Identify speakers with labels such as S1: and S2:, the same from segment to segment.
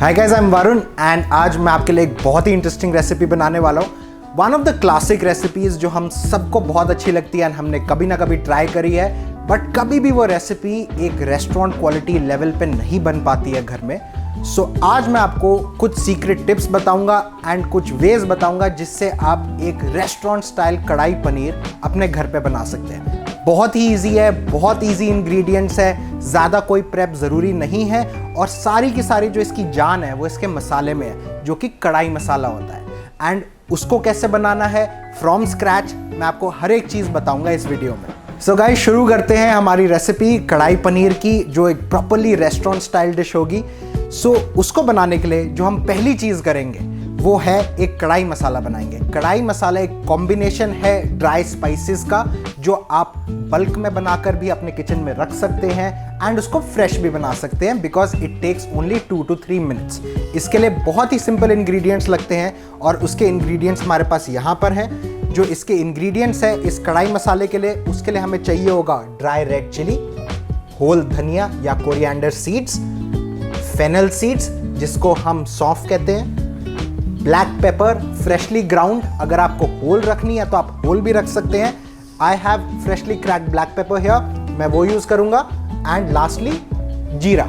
S1: Hi guys, I am Varun and आज मैं आपके लिए एक बहुत ही इंटरेस्टिंग रेसिपी बनाने वाला हूँ। One of the classic recipes जो हम सबको बहुत अच्छी लगती है एंड हमने कभी ना कभी ट्राई करी है, बट कभी भी वो रेसिपी एक रेस्टोरेंट क्वालिटी लेवल पे नहीं बन पाती है घर में। सो आज मैं आपको कुछ सीक्रेट टिप्स बताऊंगा एंड कुछ वेज बताऊंगा जिससे आप एक रेस्टोरेंट स्टाइल कढ़ाई पनीर अपने घर पे बना सकते हैं। बहुत ही इजी है, बहुत इजी इंग्रेडिएंट्स है, ज़्यादा कोई प्रेप ज़रूरी नहीं है और सारी की सारी जो इसकी जान है वो इसके मसाले में है, जो कि कढ़ाई मसाला होता है। एंड उसको कैसे बनाना है फ्रॉम स्क्रैच मैं आपको हर एक चीज़ बताऊंगा इस वीडियो में। सो गाइस, शुरू करते हैं हमारी रेसिपी कढ़ाई पनीर की, जो एक प्रॉपरली रेस्टोरेंट स्टाइल डिश होगी। सो उसको बनाने के लिए जो हम पहली चीज़ करेंगे वो है एक कढ़ाई मसाला बनाएंगे। कढ़ाई मसाला एक कॉम्बिनेशन है ड्राई स्पाइसेस का, जो आप बल्क में बनाकर भी अपने किचन में रख सकते हैं एंड उसको फ्रेश भी बना सकते हैं, because it takes only 2 to 3 minutes. इसके लिए बहुत ही सिंपल इंग्रेडिएंट्स लगते हैं और उसके इंग्रेडिएंट्स हमारे पास यहाँ पर हैं। जो इसके इंग्रेडिएंट्स है इस कढ़ाई मसाले के लिए, उसके लिए हमें चाहिए होगा ड्राई रेड चिली, होल धनिया या कोरिएंडर सीड्स, फेनल सीड्स जिसको हम सौंफ कहते हैं, ब्लैक पेपर फ्रेशली ग्राउंड, अगर आपको होल रखनी है तो आप होल भी रख सकते हैं। I have freshly cracked black pepper here, मैं वो यूज़ करूँगा। एंड लास्टली जीरा,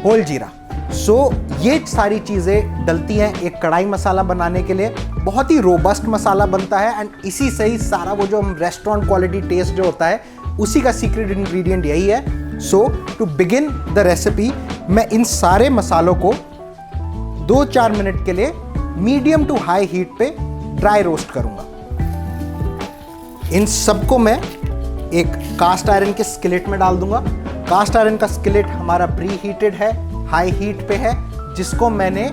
S1: होल जीरा। सो ये सारी चीज़ें डलती हैं एक कढ़ाई मसाला बनाने के लिए। बहुत ही रोबस्ट मसाला बनता है एंड इसी से ही सारा वो जो हम रेस्टोरेंट क्वालिटी टेस्ट जो होता है उसी का सीक्रेट इंग्रेडिएंट यही है। So to begin the recipe मैं इन सारे मसालों को 2-4 मिनट के लिए मीडियम टू हाई हीट पे ड्राई रोस्ट करूंगा। इन सबको मैं एक कास्ट आयरन के स्किलेट में डाल दूंगा। कास्ट आयरन का स्किलेट हमारा प्री हीटेड है, हाई हीट पे है, जिसको मैंने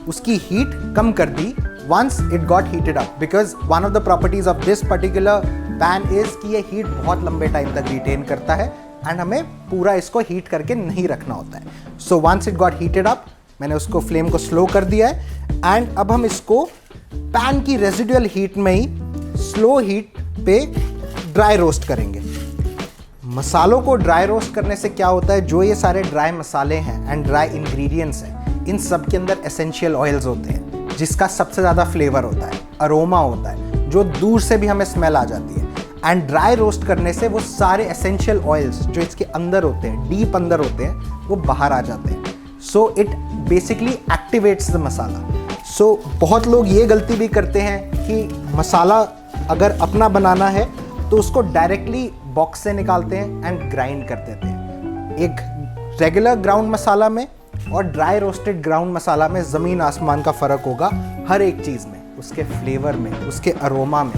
S1: उसकी हीट कम कर the ones it got heated up, because one of the properties of this particular pan is कि ये हीट बहुत लंबे टाइम तक रिटेन करता है एंड हमें पूरा इसको हीट करके नहीं रखना होता है। So once it got heated up मैंने उसको फ्लेम को स्लो कर दिया है एंड अब हम इसको पैन की रेजिडुअल हीट में ही स्लो हीट पे ड्राई रोस्ट करेंगे। मसालों को ड्राई रोस्ट करने से क्या होता है, जो ये सारे ड्राई मसाले हैं एंड ड्राई इंग्रेडिएंट्स हैं, इन सब के अंदर एसेंशियल ऑयल्स होते हैं जिसका सबसे ज़्यादा फ्लेवर होता है, अरोमा होता है, जो दूर से भी हमें स्मेल आ जाती है। एंड ड्राई रोस्ट करने से वो सारे एसेंशियल ऑयल्स जो इसके अंदर होते हैं, डीप अंदर होते हैं, वो बाहर आ जाते हैं। So it basically activates the masala. सो बहुत लोग ये गलती भी करते हैं कि मसाला अगर अपना बनाना है तो उसको डायरेक्टली बॉक्स से निकालते हैं एंड ग्राइंड कर देते हैं। एक रेगुलर ग्राउंड मसाला में और ड्राई रोस्टेड ग्राउंड मसाला में ज़मीन आसमान का फ़र्क होगा हर एक चीज़ में, उसके फ्लेवर में, उसके अरोमा में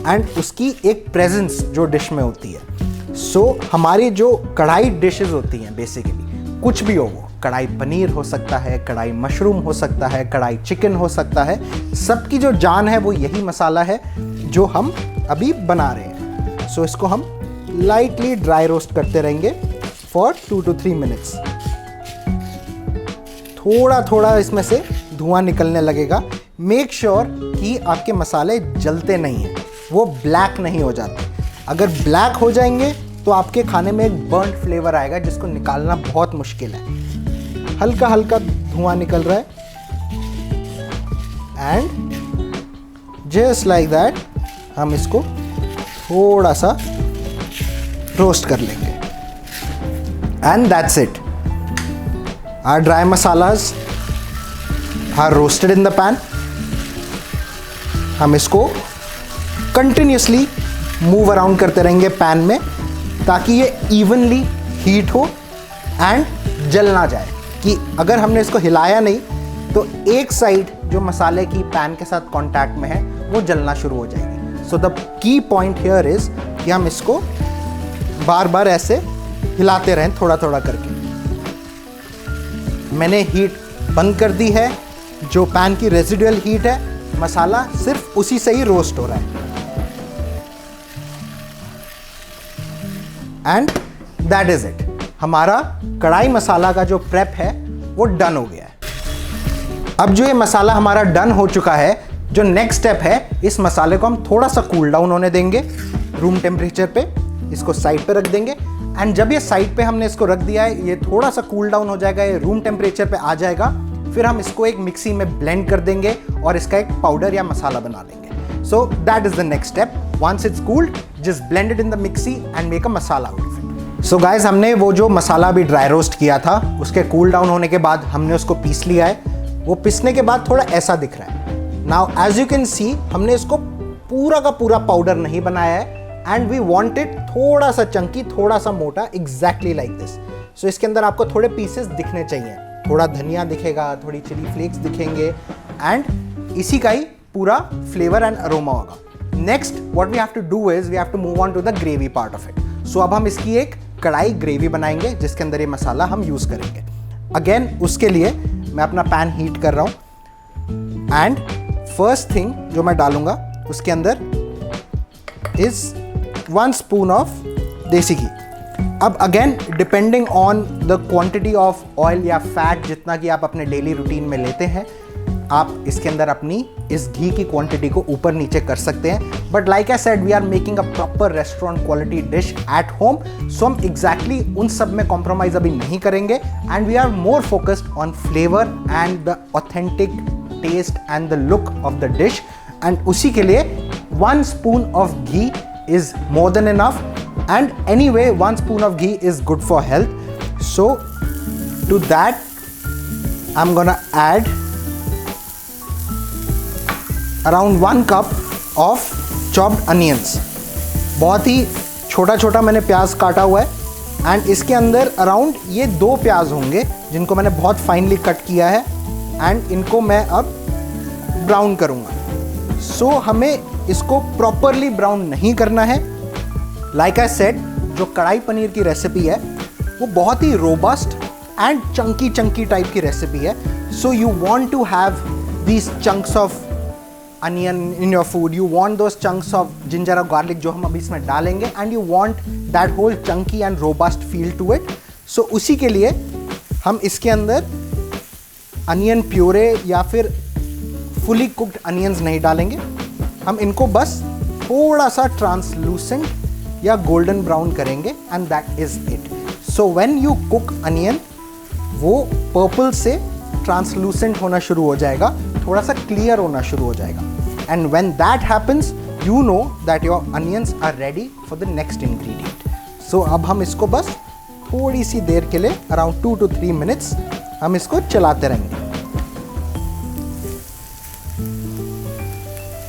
S1: एंड उसकी एक प्रेजेंस जो डिश में होती है। सो हमारी जो कढ़ाई डिशेस होती हैं, बेसिकली कुछ भी हो, वो कढ़ाई पनीर हो सकता है, कढ़ाई मशरूम हो सकता है, कढ़ाई चिकन हो सकता है, सबकी जो जान है वो यही मसाला है जो हम अभी बना रहे हैं। सो इसको हम लाइटली ड्राई रोस्ट करते रहेंगे फॉर 2 to 3 मिनट्स। थोड़ा थोड़ा इसमें से धुआं निकलने लगेगा। मेक श्योर कि आपके मसाले जलते नहीं हैं, वो ब्लैक नहीं हो जाते। अगर ब्लैक हो जाएंगे तो आपके खाने में एक बर्न्ड फ्लेवर आएगा जिसको निकालना बहुत मुश्किल है। हल्का हल्का धुआं निकल रहा है एंड जस्ट लाइक दैट हम इसको थोड़ा सा रोस्ट कर लेंगे and that's it. Our dry masalas are roasted in the pan. हम इसको कंटिन्यूसली मूव अराउंड करते रहेंगे पैन में ताकि ये इवनली हीट हो एंड जल ना जाए, कि अगर हमने इसको हिलाया नहीं तो एक साइड जो मसाले की पैन के साथ कांटेक्ट में है वो जलना शुरू हो जाएगी। So the key point here is कि हम इसको बार बार ऐसे हिलाते रहें थोड़ा थोड़ा करके। मैंने हीट बंद कर दी है, जो पैन की रेजिडुअल हीट है, मसाला सिर्फ उसी से ही रोस्ट हो रहा है एंड दैट इज इट। हमारा कढ़ाई मसाला का जो प्रेप है वो डन हो गया है। अब जो ये मसाला हमारा डन हो चुका है, जो नेक्स्ट स्टेप है, इस मसाले को हम थोड़ा सा कूल डाउन होने देंगे रूम टेम्परेचर पे। इसको साइड पे रख देंगे एंड जब ये साइड पे हमने इसको रख दिया है, ये थोड़ा सा कूल डाउन हो जाएगा, ये रूम टेम्परेचर पे आ जाएगा, फिर हम इसको एक मिक्सी में ब्लेंड कर देंगे और इसका एक पाउडर या मसाला बना लेंगे। So that is the next step. Once it's cooled, just blend it in the mixie and make a masala out of it. So guys, हमने वो जो मसाला भी ड्राई रोस्ट किया था, उसके कूल डाउन होने के बाद हमने उसको पीस लिया है। वो पीसने के बाद थोड़ा ऐसा दिख रहा है। Now as you can see, हमने इसको पूरा का पूरा पाउडर नहीं बनाया है एंड वी वांट इट थोड़ा सा चंकी, थोड़ा सा मोटा, एग्जैक्टली लाइक दिस। सो इसके अंदर आपको थोड़े पीसेस दिखने चाहिए, थोड़ा धनिया दिखेगा, थोड़ी चिली फ्लेक्स दिखेंगे एंड इसी का ही पूरा फ्लेवर एंड अरोमा होगा। Next what we have to do is we have to move on to the gravy part of it. So अब हम इसकी एक कढ़ाई ग्रेवी बनाएंगे जिसके अंदर ये मसाला हम यूज करेंगे। अगेन उसके लिए मैं अपना पैन हीट कर रहा हूं एंड फर्स्ट थिंग जो मैं डालूंगा उसके अंदर इज 1 स्पून ऑफ देसी घी। अब again depending on the quantity of oil या फैट जितना कि आप अपने डेली रूटीन में लेते हैं, आप इसके अंदर अपनी इस घी की क्वांटिटी को ऊपर नीचे कर सकते हैं। But like I said, we are making a proper restaurant quality dish at home, so हम एग्जैक्टली उन सब में कॉम्प्रोमाइज अभी नहीं करेंगे and we are more focused on flavour and the authentic taste and the look of the dish. And उसी के लिए 1 spoon of ghee is more than enough, and anyway 1 spoon of ghee is good for health. So to that I'm gonna add around 1 cup of chopped onions. बहुत ही छोटा छोटा मैंने प्याज काटा हुआ है एंड इसके अंदर अराउंड ये 2 प्याज होंगे जिनको मैंने बहुत फाइनली कट किया है एंड इनको मैं अब ब्राउन करूँगा। सो हमें इसको प्रॉपरली ब्राउन नहीं करना है। लाइक आई सेड, जो कढ़ाई पनीर की रेसिपी है वो बहुत ही रोबस्ट एंड चंकी टाइप की रेसिपी है। So you want to have these chunks of onion in your food, you want those chunks of ginger और गार्लिक जो हम अभी इसमें डालेंगे and you want that whole chunky and robust feel to it. So उसी के लिए हम इसके अंदर अनियन प्यूरे या फिर फुली कुक्ड अनियंस नहीं डालेंगे। हम इनको बस थोड़ा सा ट्रांसलूसेंट या गोल्डन ब्राउन करेंगे and that is it. So when you cook onion, वो पर्पल से ट्रांसलूसेंट होना शुरू हो जाएगा, थोड़ा सा क्लियर होना शुरू हो जाएगा and when that happens you know that your onions are ready for the next ingredient. So अब हम इसको बस थोड़ी सी देर के लिए अराउंड 2 to 3 मिनट्स हम इसको चलाते रहेंगे।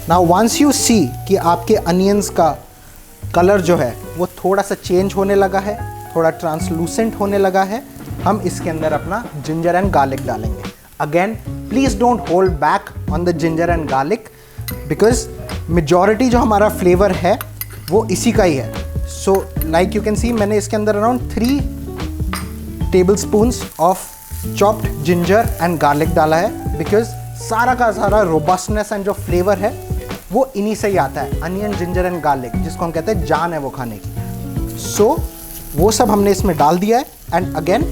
S1: नाउ वंस यू सी कि आपके अनियंस का कलर जो है वो थोड़ा सा चेंज होने लगा है, थोड़ा ट्रांसलूसेंट होने लगा है, हम इसके अंदर अपना जिंजर एंड गार्लिक डालेंगे। Again please don't hold back on the ginger and garlic because majority जो हमारा फ्लेवर है वो इसी का ही है। सो लाइक यू कैन सी, मैंने इसके अंदर around 3 table spoons of chopped ginger and garlic डाला है बिकॉज सारा का सारा रोबस्टनेस एंड जो फ्लेवर है वो इन्हीं से ही आता है। अनियन, जिंजर एंड गार्लिक जिसको हम कहते हैं जान है वो खाने की। सो वो सब हमने इसमें डाल दिया है एंड अगेन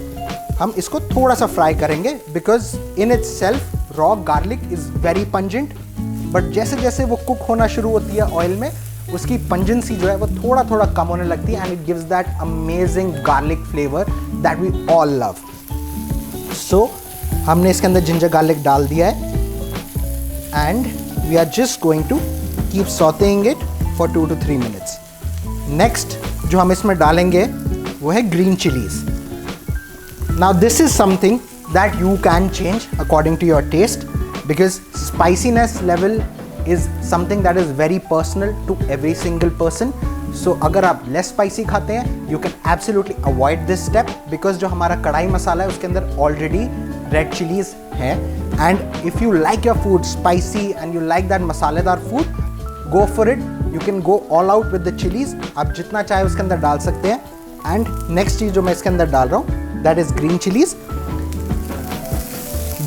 S1: हम इसको थोड़ा सा फ्राई करेंगे because in its self raw garlic is very pungent, but जैसे जैसे वो कुक होना शुरू होती है ऑयल में, उसकी पंजेंसी जो है वो थोड़ा थोड़ा कम होने लगती है and it gives that amazing garlic flavour that we all love. So हमने इसके अंदर जिंजर गार्लिक डाल दिया है and we are just going to keep sauteing it for 2 to 3 minutes. Next जो हम इसमें डालेंगे वो है green chilies. Now this is something that you can change according to your taste because spiciness level is something that is very personal to every single person. So अगर आप less spicy खाते हैं you can absolutely avoid this step because जो हमारा कढ़ाई मसाला है उसके अंदर already red chilies है and if you like your food spicy and you like that मसालेदार food, go for it. You can go all out with the chilies. आप जितना चाहे उसके अंदर डाल सकते हैं। एंड नेक्स्ट चीज़ जो मैं इसके अंदर डाल रहा हूँ दैट इज़ ग्रीन चिलीज़।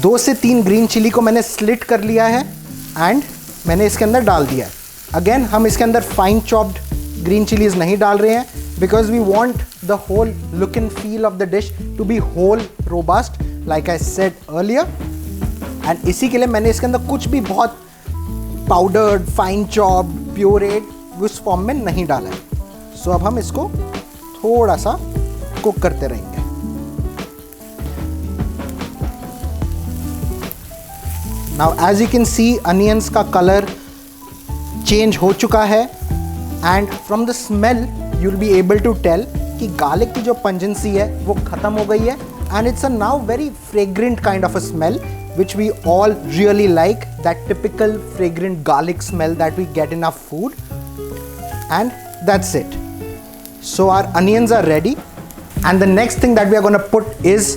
S1: 2 से 3 ग्रीन चिली को मैंने स्लिट कर लिया है एंड मैंने इसके अंदर डाल दिया है। अगेन हम इसके अंदर फाइन चॉप्ड ग्रीन चिलीज़ नहीं डाल रहे हैं because we want the whole look and feel of the dish to be whole robust like I said earlier. And इसी के लिए मैंने इसके अंदर कुछ भी बहुत पाउडर्ड, फाइन चॉप, प्योरेट उस फॉर्म में नहीं डाला है। सो अब हम इसको थोड़ा सा कुक करते रहेंगे। Now as you can see onions का कलर चेंज हो चुका है and from the smell you will be able to tell कि गार्लिक की जो पंजेंसी है वो ख़त्म हो गई है and it's a now very fragrant kind of a smell which we all really like, that typical fragrant garlic smell that we get in our food. And that's it. So our onions are ready and the next thing that we are going to put is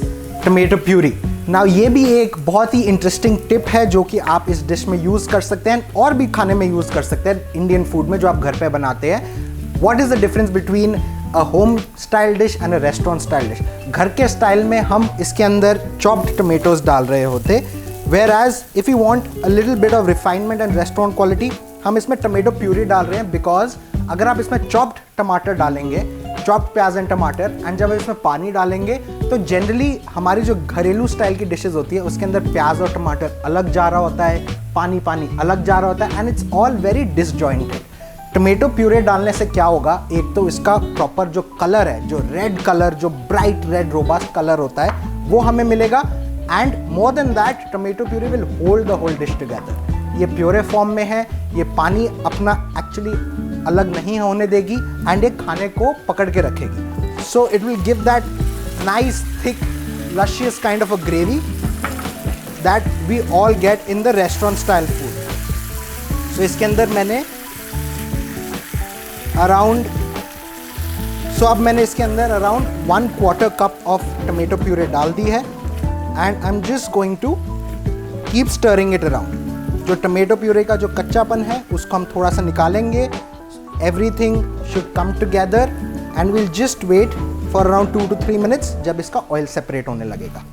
S1: tomato puree. Now ये भी एक बहुत ही interesting tip है जो कि आप इस dish में यूज़ कर सकते हैं और भी खाने में यूज़ कर सकते हैं इंडियन फूड में जो आप घर पे बनाते हैं. What is the difference between a home style dish and a restaurant style dish? घर के स्टाइल में हम इसके अंदर chopped tomatoes डाल रहे होते, whereas if you want a little bit of refinement and restaurant quality हम इसमें टमेटो प्यूरी डाल रहे हैं because अगर आप इसमें chopped टमाटर डालेंगे, chopped प्याज एंड टमाटर एंड जब इसमें पानी डालेंगे तो जनरली हमारी जो घरेलू स्टाइल की डिशेस होती है उसके अंदर प्याज और टमाटर अलग जा रहा होता है, पानी अलग जा रहा होता है and it's all very disjointed. Tomato puree डालने से क्या होगा, एक तो इसका प्रॉपर जो कलर है, जो रेड कलर, जो ब्राइट रेड रोबास्ट कलर होता है वो हमें मिलेगा and more than that tomato puree will hold the whole dish together. ये प्योरे फॉर्म में है, ये पानी अपना एक्चुअली अलग नहीं होने देगी एंड ये खाने को पकड़ के रखेगी. So it will give that nice thick luscious kind of a gravy that we all get in the restaurant style food. So इसके अंदर मैंने अब मैंने इसके अंदर around 1/4 cup of tomato puree डाल दी है and I am just going to keep stirring it around. जो टमेटो प्यूरे का जो कच्चापन है उसको हम थोड़ा सा निकालेंगे. Everything should come together and will just wait for around 2 to 3 minutes जब इसका ऑयल सेपरेट होने लगेगा.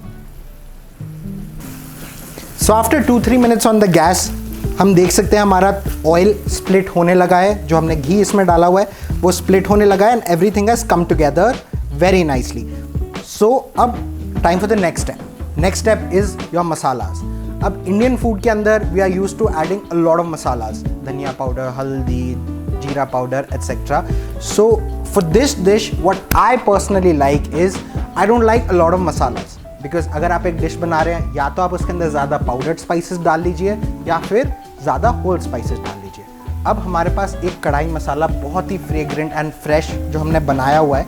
S1: So after 2-3 minutes on the gas हम देख सकते हैं हमारा ऑयल स्प्लिट होने लगा है. जो हमने घी इसमें डाला हुआ है वो स्प्लिट होने लगा है and everything has come together very nicely. So अब time for the next step. Next step is your masalas. अब इंडियन फूड के अंदर we are used to adding a lot of masalas, dhania powder, haldi, jeera powder etcetera. So for this dish what I personally like is I don't like a lot of masalas because अगर आप एक dish बना रहे हैं या तो आप उसके अंदर ज़्यादा पाउडर्ड स्पाइसेस डाल लीजिए या फिर ज़्यादा होल स्पाइसेस डाल लीजिए. अब हमारे पास एक कढ़ाई मसाला बहुत ही फ्रेग्रेंट एंड फ्रेश जो हमने बनाया हुआ है,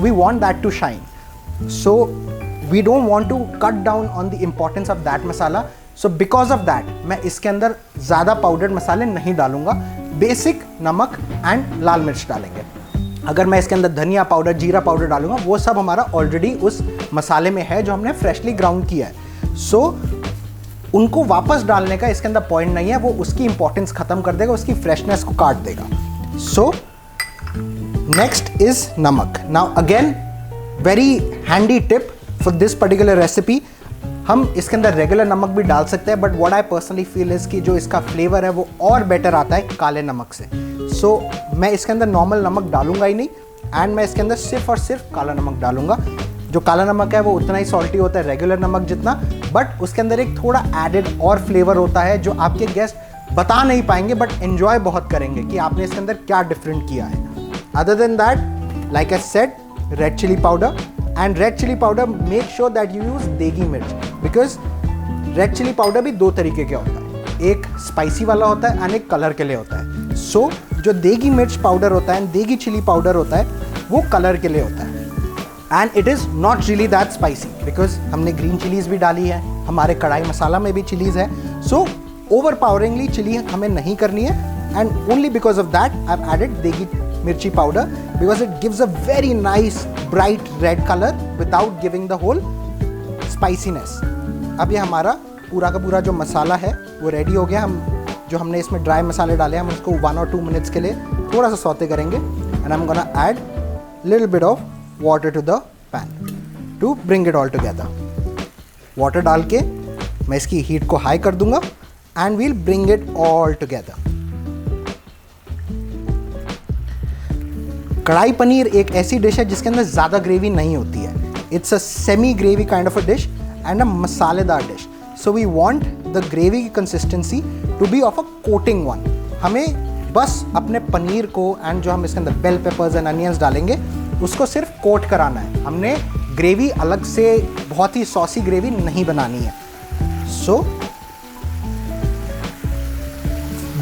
S1: we want that to shine. So we don't want to cut down on the importance of that masala. So because of that मैं इसके अंदर ज़्यादा पाउडर्ड मसाले नहीं डालूंगा. बेसिक नमक एंड लाल मिर्च डालेंगे. अगर मैं इसके अंदर धनिया पाउडर, जीरा पाउडर डालूंगा वो सब हमारा ऑलरेडी उस मसाले में है जो हमने फ्रेशली ग्राउंड किया है. सो उनको वापस डालने का इसके अंदर पॉइंट नहीं है, वो उसकी इंपॉर्टेंस खत्म कर देगा, उसकी फ्रेशनेस को काट देगा. सो नेक्स्ट इज नमक. Now again very handy tip for this particular recipe. हम इसके अंदर रेगुलर नमक भी डाल सकते हैं but what I personally feel is कि जो इसका फ्लेवर है वो और बेटर आता है काले नमक से. सो मैं इसके अंदर नॉर्मल नमक डालूंगा ही नहीं एंड मैं इसके अंदर सिर्फ और सिर्फ काला नमक डालूंगा. जो काला नमक है वो उतना ही सॉल्टी होता है रेगुलर नमक जितना, बट उसके अंदर एक थोड़ा एडेड और फ्लेवर होता है जो आपके गेस्ट बता नहीं पाएंगे बट एंजॉय बहुत करेंगे कि आपने इसके अंदर क्या डिफरेंट किया है. Other than that like I said, red chilli powder and red chilli powder make sure that you use Degi mirch because red chilli powder भी दो तरीके का होता है, एक स्पाइसी वाला होता है एंड एक कलर के लिए होता है. सो जो देगी मिर्च पाउडर होता है एंड देगी चिली पाउडर होता है वो कलर के लिए होता है and it is not really that spicy because हमने ग्रीन चिलीज़ भी डाली है, हमारे कढ़ाई मसाला में भी चिलीज़ है. सो ओवर पावरिंगली चिली हमें नहीं करनी है and only because of that I have added Degi mirchi powder because it gives a very nice bright red colour without giving the whole spiciness. अब ये हमारा पूरा का पूरा जो मसाला है वो रेडी हो गया. हम जो हमने इसमें ड्राई मसाले डाले हम उसको 1 or 2 minutes के लिए थोड़ा सा सौते करेंगे and I am gonna add little bit of water to the pan to bring it all together. Water डाल के मैं इसकी हीट को हाई कर दूंगा and we'll bring it all together. Kadai paneer एक ऐसी डिश है जिसके अंदर ज़्यादा ग्रेवी नहीं होती है. It's a semi gravy kind of a dish and a मसालेदार dish. So we want the gravy की consistency to be of a coating one. हमें बस अपने पनीर को एंड जो हम इसके अंदर बेल पेपर्स एंड अनियंस डालेंगे उसको सिर्फ कोट कराना है. हमने ग्रेवी अलग से बहुत ही सॉसी ग्रेवी नहीं बनानी है. सो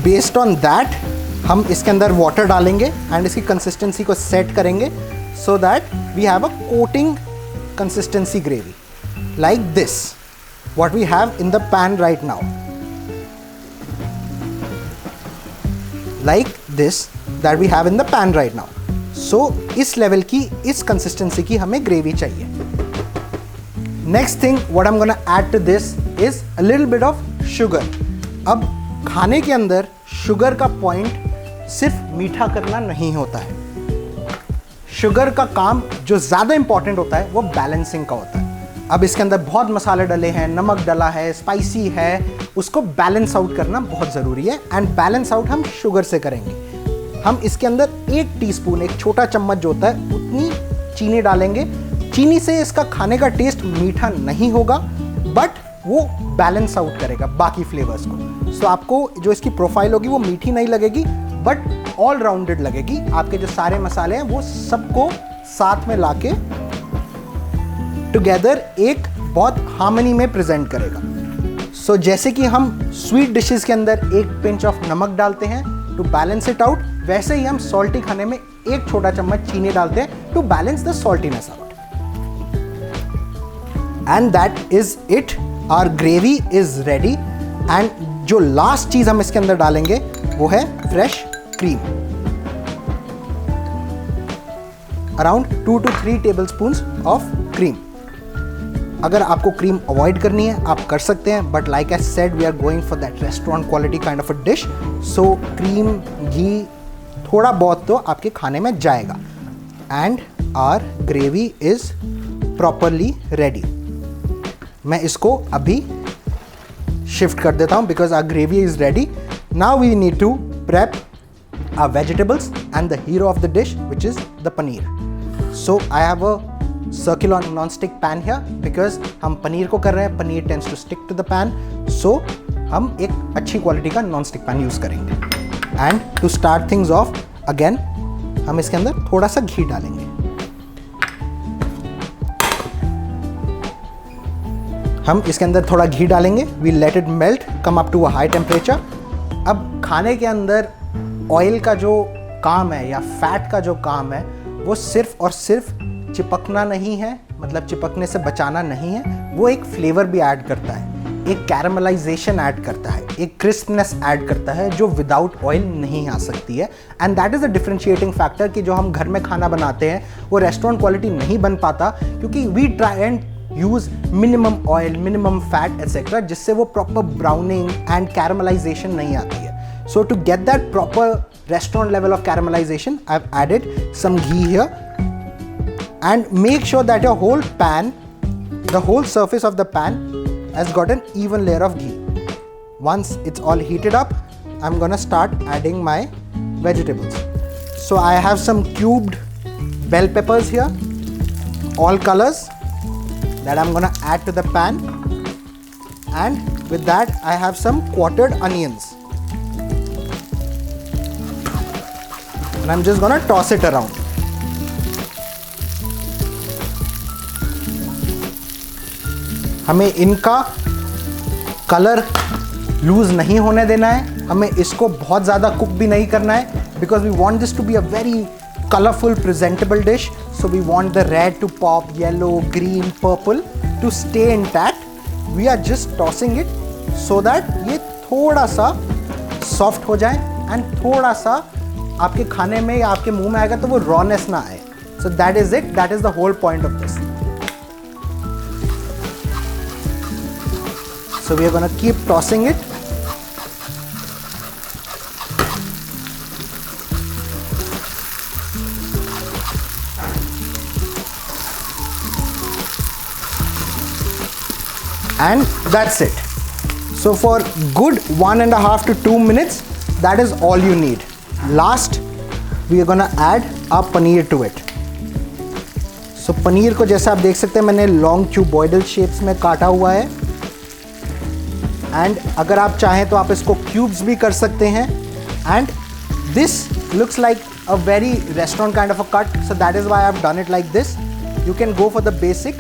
S1: बेस्ड ऑन दैट हम इसके अंदर वाटर डालेंगे एंड इसकी कंसिस्टेंसी को सेट करेंगे so that we have a coating consistency gravy like this what we have in the pan right now, like this that we have in the pan right now. So इस level की, इस consistency की हमें gravy चाहिए. Next thing what I'm gonna add to this is a little bit of sugar. अब खाने के अंदर शुगर का पॉइंट सिर्फ मीठा करना नहीं होता है. शुगर का काम जो ज़्यादा इंपॉर्टेंट होता है वो बैलेंसिंग का होता है. अब इसके अंदर बहुत मसाले डले हैं, नमक डला है, स्पाइसी है, उसको बैलेंस आउट करना बहुत ज़रूरी है एंड बैलेंस आउट हम शुगर से करेंगे. हम इसके अंदर 1 टीस्पून, एक छोटा चम्मच जो होता है उतनी चीनी डालेंगे. चीनी से इसका खाने का टेस्ट मीठा नहीं होगा बट वो बैलेंस आउट करेगा बाकी फ्लेवर्स को. सो आपको जो इसकी प्रोफाइल होगी वो मीठी नहीं लगेगी बट ऑल राउंडेड लगेगी. आपके जो सारे मसाले हैं वो सबको साथ में लाके टुगेदर एक बहुत हार्मनी में प्रेजेंट करेगा. सो जैसे कि हम स्वीट डिशेस के अंदर एक पिंच ऑफ नमक डालते हैं टू बैलेंस इट आउट, वैसे ही हम सॉल्टी खाने में एक छोटा चम्मच चीनी डालते हैं to balance the saltiness out. And that is it, our gravy is ready. And जो लास्ट चीज हम इसके अंदर डालेंगे वो है fresh cream, around 2 to 3 tablespoons of cream. अगर आपको क्रीम अवॉइड करनी है आप कर सकते हैं but like I said we are going for that restaurant quality kind of a dish. So cream, घी थोड़ा बहुत तो आपके खाने में जाएगा. And our gravy is properly ready. मैं इसको अभी शिफ्ट कर देता हूँ because our gravy is ready. Now we need to prep our vegetables and the hero of the dish which is the paneer. So I have a circular non-stick pan here because हम पनीर को कर रहे हैं. Paneer tends to stick to the pan, so हम एक अच्छी quality का non-stick pan use करेंगे. And to start things off, again हम इसके अंदर थोड़ा सा घी डालेंगे. हम इसके अंदर थोड़ा घी डालेंगे. We let it melt, come up to a high temperature. अब खाने के अंदर ऑयल का जो काम है या फैट का जो काम है वो सिर्फ और सिर्फ चिपकना नहीं है, मतलब चिपकने से बचाना नहीं है. वो एक फ्लेवर भी ऐड करता है, एक कैरमलाइजेशन ऐड करता है, एक क्रिस्पनेस ऐड करता है जो विदाउट ऑयल नहीं आ सकती है. And that is a differentiating factor कि जो हम घर में खाना बनाते हैं वो रेस्टोरेंट क्वालिटी नहीं बन पाता क्योंकि we try and use minimum oil, minimum fat etcetera, जिससे वो प्रॉपर ब्राउनिंग एंड कैरमलाइजेशन नहीं आती है. So to get that proper restaurant level of caramelization, I've added some ghee here. And make sure that your whole pan, the whole surface of the pan has got an even layer of ghee. Once it's all heated up, I'm gonna start adding my vegetables. So I have some cubed bell peppers here, all colors, that I'm gonna add to the pan. And with that I have some quartered onions. And I'm just gonna toss it around. हमें इनका colour loose नहीं होने देना है, हमें इसको बहुत ज़्यादा कुक भी नहीं करना है because we want this to be a very colourful presentable dish. So we want the red to pop, yellow, green, purple to stay intact. We are just tossing it so that ये थोड़ा सा soft हो जाए and थोड़ा सा आपके खाने में या आपके मुंह में आएगा तो वो रॉनेस ना आए. So that is it, that is the whole point of this. So we are going to keep tossing it. And that's it. So for good 1.5 to 2 minutes, that is all you need. Last, we are going to add our paneer to it. So paneer को जैसा आप देख सकते हैं मैंने long cuboidal shapes में काटा हुआ है. एंड अगर आप चाहें तो आप इसको क्यूब्स भी कर सकते हैं. And this looks like a very restaurant kind of a cut, so that is why I have done it like this. You can go for the basic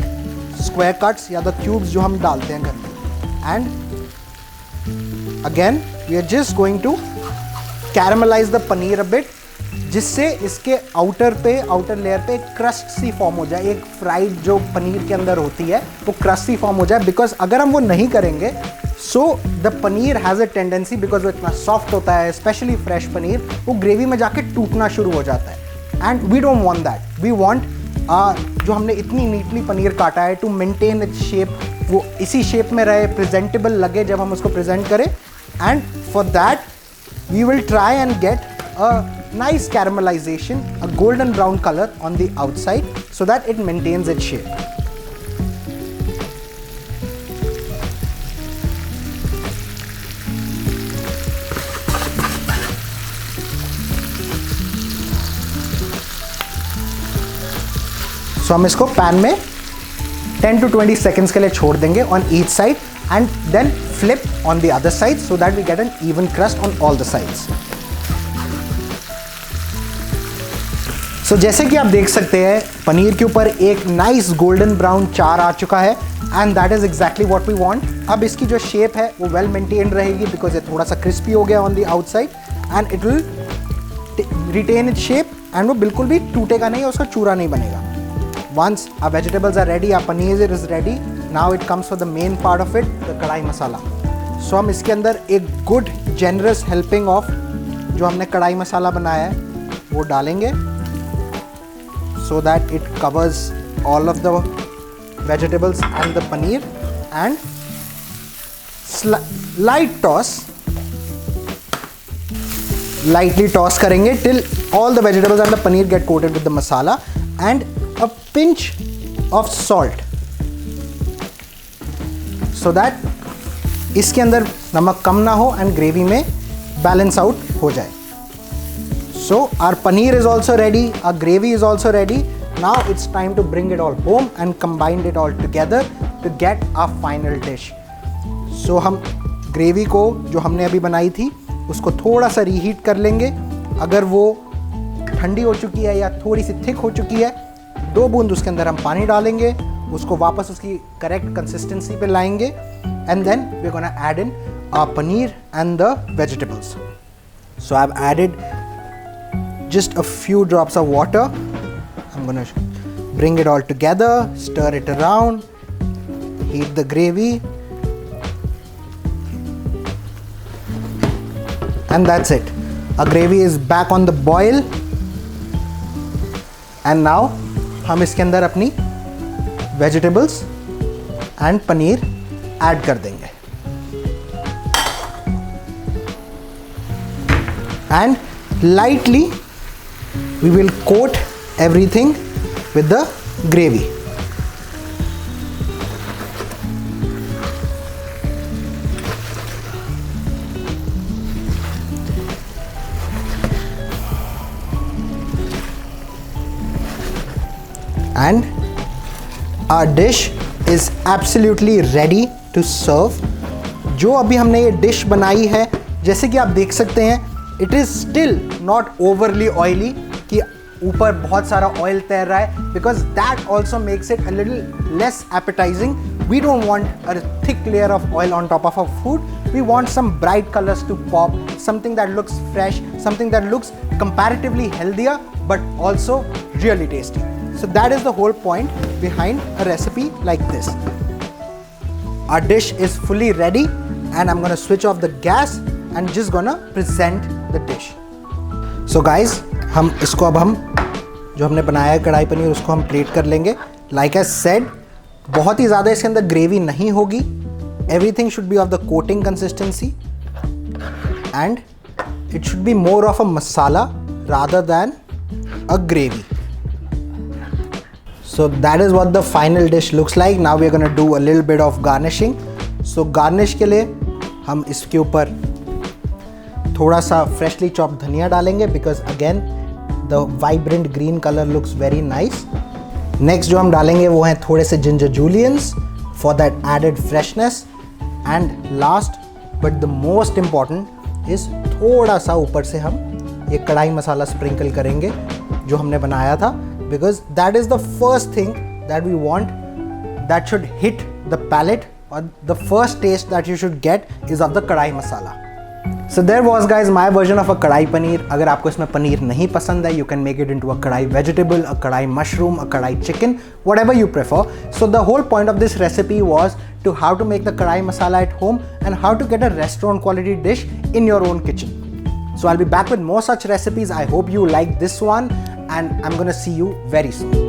S1: square cuts या द क्यूब्स जो हम डालते हैं घर में. And again we are just going to caramelize the paneer a bit, जिससे इसके outer layer पे एक क्रस्ट सी फॉर्म हो जाए, एक फ्राइड जो पनीर के अंदर होती है वो क्रस्ट सी फॉर्म हो जाए। बिकॉज अगर हम वो नहीं करेंगे, so the paneer has a tendency, because वो इतना सॉफ्ट होता है, स्पेशली फ्रेश पनीर, वो ग्रेवी में जाके टूटना शुरू हो जाता है। And we don't want that. We want जो हमने इतनी नीटली पनीर काटा है, टू मेंटेन इट्स शेप, वो इसी शेप में रहे, प्रेजेंटेबल लगे जब हम उसको प्रेजेंट करें। And for that we will try and get a nice caramelization, a golden brown color on the outside, so that it maintains its shape. So हम इसको पैन में 10 to 20 seconds के लिए छोड़ देंगे on each side, and then flip on the other side so that we get an even crust on all the sides. सो जैसे कि आप देख सकते हैं, पनीर के ऊपर एक नाइस गोल्डन ब्राउन चार आ चुका है, and that is exactly what we want. अब इसकी जो शेप है वो वेल मेंटेन्ड रहेगी, बिकॉज ये थोड़ा सा क्रिस्पी हो गया on the outside, and it will retain its shape, and वो बिल्कुल भी टूटेगा नहीं, उसका चूरा नहीं बनेगा। Once our vegetables are ready, our paneer is ready, now it comes for the main part of it, the कढ़ाई मसाला। सो हम इसके अंदर एक गुड जेनरस हेल्पिंग ऑफ जो हमने कढ़ाई मसाला बनाया है वो डालेंगे, so that it covers all of the vegetables and the paneer, and lightly toss करेंगे till all the vegetables and the paneer get coated with the masala, and a pinch of salt so that इसके अंदर नमक कम ना हो and gravy में balance out हो जाए। So our paneer is also ready, our gravy is also ready. Now it's time to bring it all home and combine it all together to get our final dish. So हम gravy को जो हमने अभी बनाई थी उसको थोड़ा सा रीहीट कर लेंगे। अगर वो ठंडी हो चुकी है या थोड़ी सी थिक हो चुकी है, 2 बूंद उसके अंदर हम पानी डालेंगे, उसको वापस उसकी करेक्ट कंसिस्टेंसी पे लाएंगे, and then we are gonna add in our paneer and the vegetables. So I have added just a few drops of water. I'm going to bring it all together, stir it around, heat the gravy, and that's it. Our gravy is back on the boil, and now हम इसके अंदर अपनी vegetables and paneer add कर देंगे, and lightly we will coat everything with the gravy. And our dish is absolutely ready to serve. जो अभी हमने ये डिश बनाई है, जैसे कि आप देख सकते हैं, it is still not overly oily कि ऊपर बहुत सारा ऑयल तैर रहा है, because that also makes it a little less appetizing. We don't want a thick layer of oil on top of our food, we want some bright colours to pop, something that looks fresh, something that looks comparatively healthier but also really tasty. So that is the whole point behind a recipe like this. Our dish is fully ready and I'm gonna switch off the gas and just gonna present the dish. So guys, हम इसको अब हम जो हमने बनाया है कढ़ाई पनीर उसको हम प्लेट कर लेंगे. Like I said, बहुत ही ज़्यादा इसके अंदर ग्रेवी नहीं होगी. Everything should be of the coating consistency and it should be more of a masala rather than a gravy. So that is what the final dish looks like. Now we are going to do a little bit of garnishing. So garnish के लिए हम इसके ऊपर थोड़ा सा freshly chopped धनिया डालेंगे because again the vibrant green color looks very nice. Next जो हम डालेंगे वो हैं थोड़े से ginger julienne for that added freshness. And last but the most important is थोड़ा सा ऊपर से हम ये कढ़ाई मसाला स्प्रिंकल करेंगे जो हमने बनाया था, because that is the first thing that we want that should hit the palate, or the first taste that you should get is of the kadai masala. So there was guys my version of a कढ़ाई पनीर. अगर आपको इसमें पनीर नहीं पसंद है, you can make it into a कढ़ाई vegetable, a कढ़ाई mushroom, a कढ़ाई chicken, whatever you prefer. So the whole point of this recipe was to how to make the कढ़ाई masala at home and how to get a restaurant quality dish in your own kitchen. So I'll be back with more such recipes. I hope you like this one and I'm gonna see you very soon.